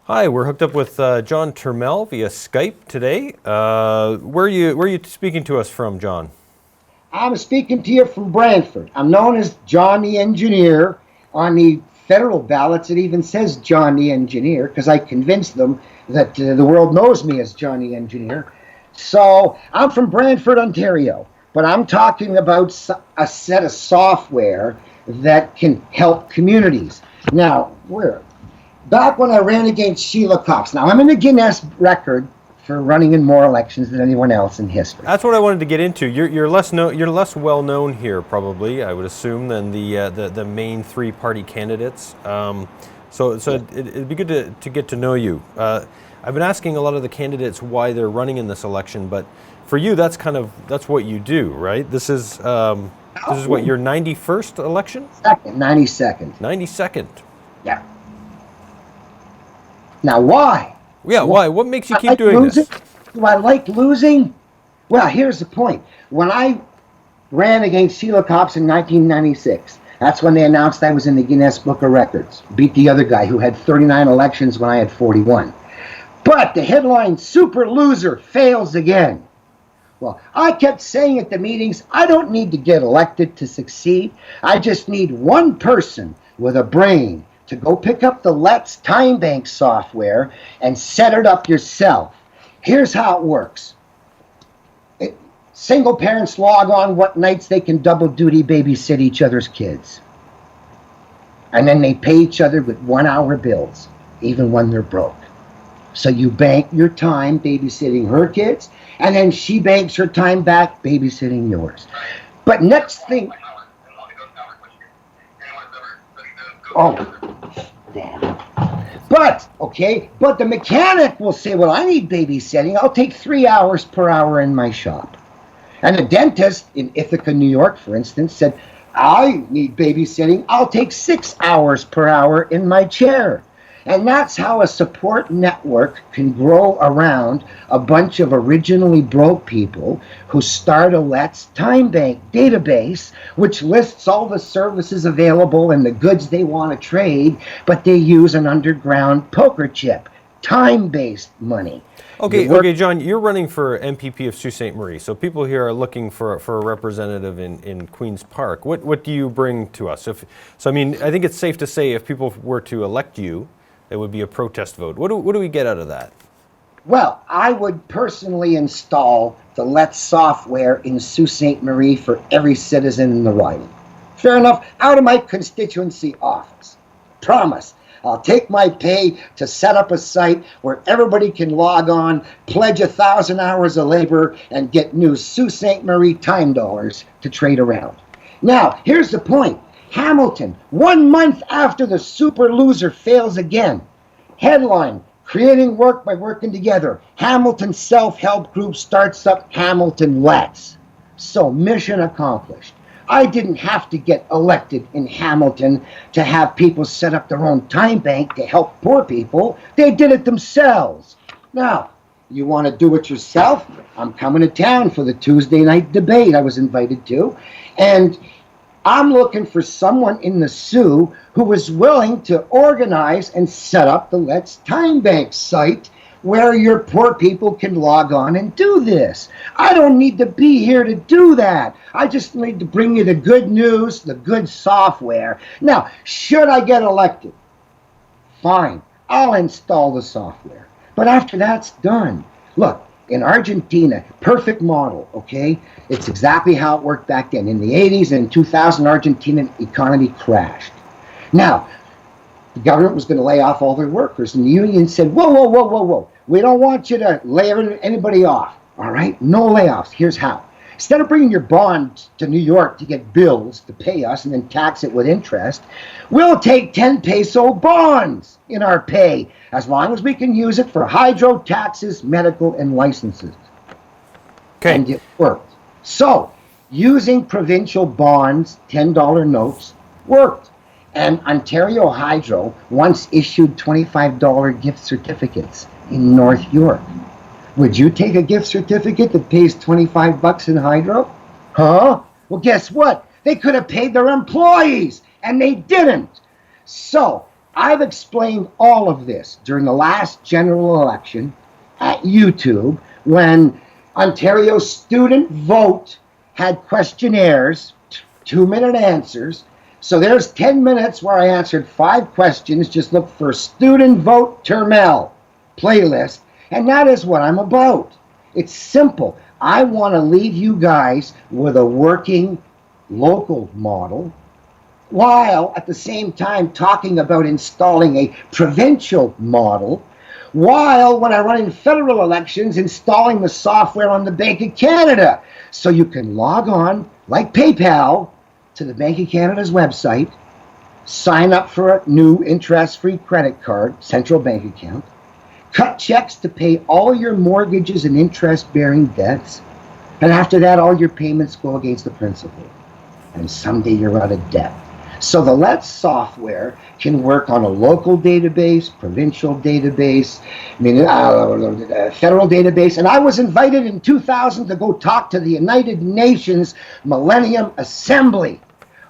Hi, we're hooked up with John Turmel via Skype today. Where are you speaking to us from, John? I'm speaking to you from Brantford. I'm known as John the Engineer. On the federal ballots, it even says John the Engineer because I convinced them that the world knows me as John the Engineer. So I'm from Brantford, Ontario, but I'm talking about a set of software that can help communities. Now, back when I ran against Sheila Cox. Now, I'm in the Guinness record for running in more elections than anyone else in history. That's what I wanted to get into. You're less well known here, probably, I would assume, than the main three-party candidates. So it'd be good to get to know you. I've been asking a lot of the candidates why they're running in this election, but for you, that's what you do, right? This is what, your 91st election? 92nd. 92nd. Yeah. Now, why? Yeah, why? What makes you keep doing this? Do I like losing? Well, here's the point. When I ran against Sheila Cox in 1996, that's when they announced I was in the Guinness Book of Records. Beat the other guy who had 39 elections when I had 41. But the headline, Super Loser Fails Again. Well, I kept saying at the meetings, I don't need to get elected to succeed. I just need one person with a brain to go pick up the Let's Time Bank software and set it up yourself. Here's how it works. Single parents log on what nights they can double duty babysit each other's kids. And then they pay each other with 1 hour bills, even when they're broke. So you bank your time babysitting her kids, and then she banks her time back babysitting yours. But next thing... Oh, damn. But the mechanic will say, well, I need babysitting. I'll take 3 hours per hour in my shop. And the dentist in Ithaca, New York, for instance, said, I need babysitting. I'll take 6 hours per hour in my chair. And that's how a support network can grow around a bunch of originally broke people who start a Let's Time Bank database, which lists all the services available and the goods they want to trade, but they use an underground poker chip, time-based money. Okay, John, you're running for MPP of Sault Ste. Marie, so people here are looking for a representative in Queen's Park. What do you bring to us? I think it's safe to say if people were to elect you, it would be a protest vote. What do we get out of that? Well, I would personally install the Let's software in Sault Ste. Marie for every citizen in the riding. Fair enough, out of my constituency office. Promise. I'll take my pay to set up a site where everybody can log on, pledge 1,000 hours of labor, and get new Sault Ste. Marie time dollars to trade around. Now, here's the point. Hamilton, 1 month after the super loser fails again. Headline, creating work by working together. Hamilton self-help group starts up Hamilton Let's. So mission accomplished. I didn't have to get elected in Hamilton to have people set up their own time bank to help poor people. They did it themselves. Now, you want to do it yourself? I'm coming to town for the Tuesday night debate I was invited to. And I'm looking for someone in the Soo who was willing to organize and set up the Let's Time Bank site where your poor people can log on and do this. I don't need to be here to do that. I just need to bring you the good news, the good software. Now, should I get elected? Fine, I'll install the software. But after that's done, look, in Argentina, perfect model, okay? It's exactly how it worked back then. In the 80s and 2000, Argentinian economy crashed. Now, the government was going to lay off all their workers, and the union said, whoa. We don't want you to lay anybody off, all right? No layoffs. Here's how. Instead of bringing your bond to New York to get bills to pay us and then tax it with interest, we'll take 10 peso bonds in our pay as long as we can use it for hydro, taxes, medical, and licenses. Okay. And it worked. So, using provincial bonds, $10 notes, worked. And Ontario Hydro once issued $25 gift certificates in North York. Would you take a gift certificate that pays $25 in hydro? Huh? Well, guess what? They could have paid their employees, and they didn't. So I've explained all of this during the last general election at YouTube when Ontario Student Vote had questionnaires, 2-minute answers. So there's 10 minutes where I answered 5 questions. Just look for Student Vote Turmel playlist, and that is what I'm about. It's simple. I want to leave you guys with a working local model, while at the same time talking about installing a provincial model, while when I run in federal elections, installing the software on the Bank of Canada. So you can log on, like PayPal, to the Bank of Canada's website, sign up for a new interest-free credit card, central bank account, cut checks to pay all your mortgages and interest-bearing debts, and after that, all your payments go against the principal. And someday you're out of debt. So the Let's software can work on a local database, provincial database, federal database. And I was invited in 2000 to go talk to the United Nations Millennium Assembly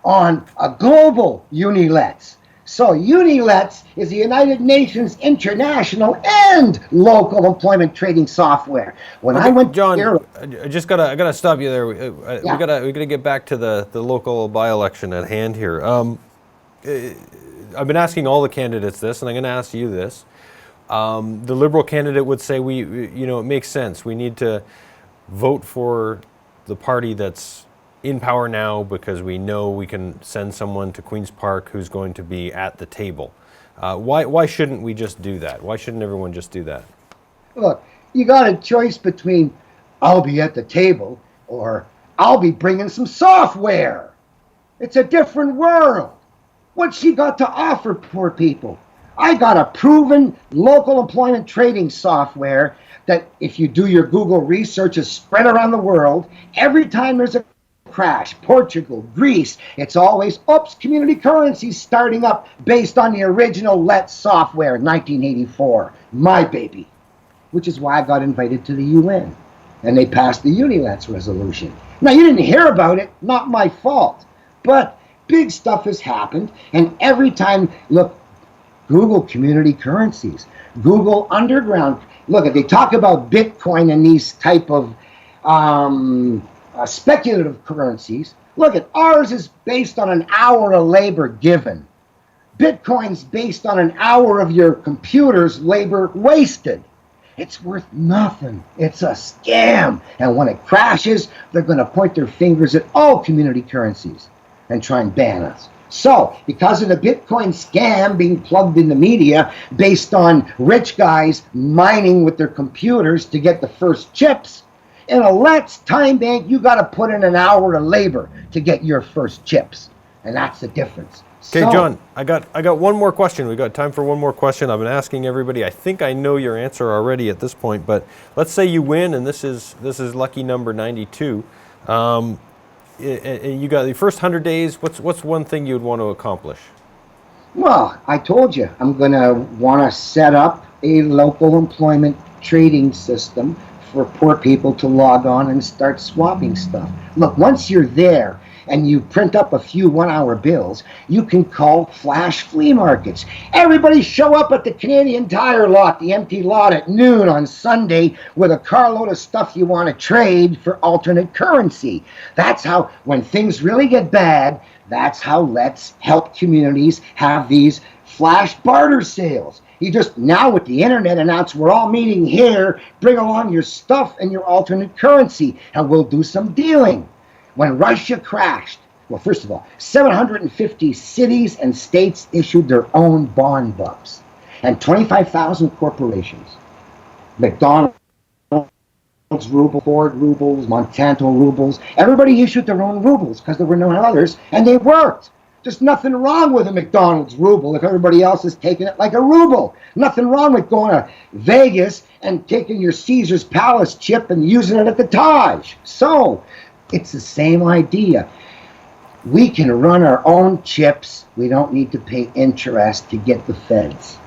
on a global UniLet's. So UniLet's is the United Nations international and local employment trading software. When I went, John, there, I gotta stop you there. We gotta get back to the local by-election at hand here. I've been asking all the candidates this, and I'm going to ask you this. The Liberal candidate would say it makes sense. We need to vote for the party that's in power now because we know we can send someone to Queen's Park who's going to be at the table. Why shouldn't we just do that? Why shouldn't everyone just do that? look, you got a choice between I'll be at the table or I'll be bringing some software. It's a different world. What's she got to offer poor people? I got a proven local employment trading software that if you do your Google research is spread around the world. Every time there's a crash, Portugal, Greece, it's always, community currencies starting up based on the original Let's software, 1984, my baby, which is why I got invited to the UN. And they passed the UniLet's resolution. Now, you didn't hear about it, not my fault, but big stuff has happened, and every time, look, Google community currencies, Google underground. Look, they talk about Bitcoin and these type of speculative currencies. Look, ours is based on an hour of labor given. Bitcoin's based on an hour of your computer's labor wasted. It's worth nothing. It's a scam. And when it crashes, they're going to point their fingers at all community currencies and try and ban us. So, because of the Bitcoin scam being plugged in the media based on rich guys mining with their computers to get the first chips, in a Let's time bank, you got to put in an hour of labor to get your first chips. And that's the difference. Okay, so, John, I got one more question. We got time for one more question. I've been asking everybody. I think I know your answer already at this point, but let's say you win, and this is lucky number 92. You got the first 100 days. What's one thing you'd want to accomplish? Well, I told you I'm going to want to set up a local employment trading system for poor people to log on and start swapping stuff. Look, once you're there and you print up a few one-hour bills, you can call flash flea markets. Everybody show up at the Canadian Tire lot, the empty lot at noon on Sunday with a carload of stuff you want to trade for alternate currency. That's how, when things really get bad, that's how Let's help communities have these flash barter sales. You just now with the internet announce we're all meeting here, bring along your stuff and your alternate currency, and we'll do some dealing. When Russia crashed, well, first of all, 750 cities and states issued their own bond bucks, and 25,000 corporations. McDonald's ruble, Ford rubles, Monsanto rubles, everybody issued their own rubles because there were no others, and they worked. There's nothing wrong with a McDonald's ruble if everybody else is taking it like a ruble. Nothing wrong with going to Vegas and taking your Caesar's Palace chip and using it at the Taj. So, it's the same idea. We can run our own chips. We don't need to pay interest to get the feds.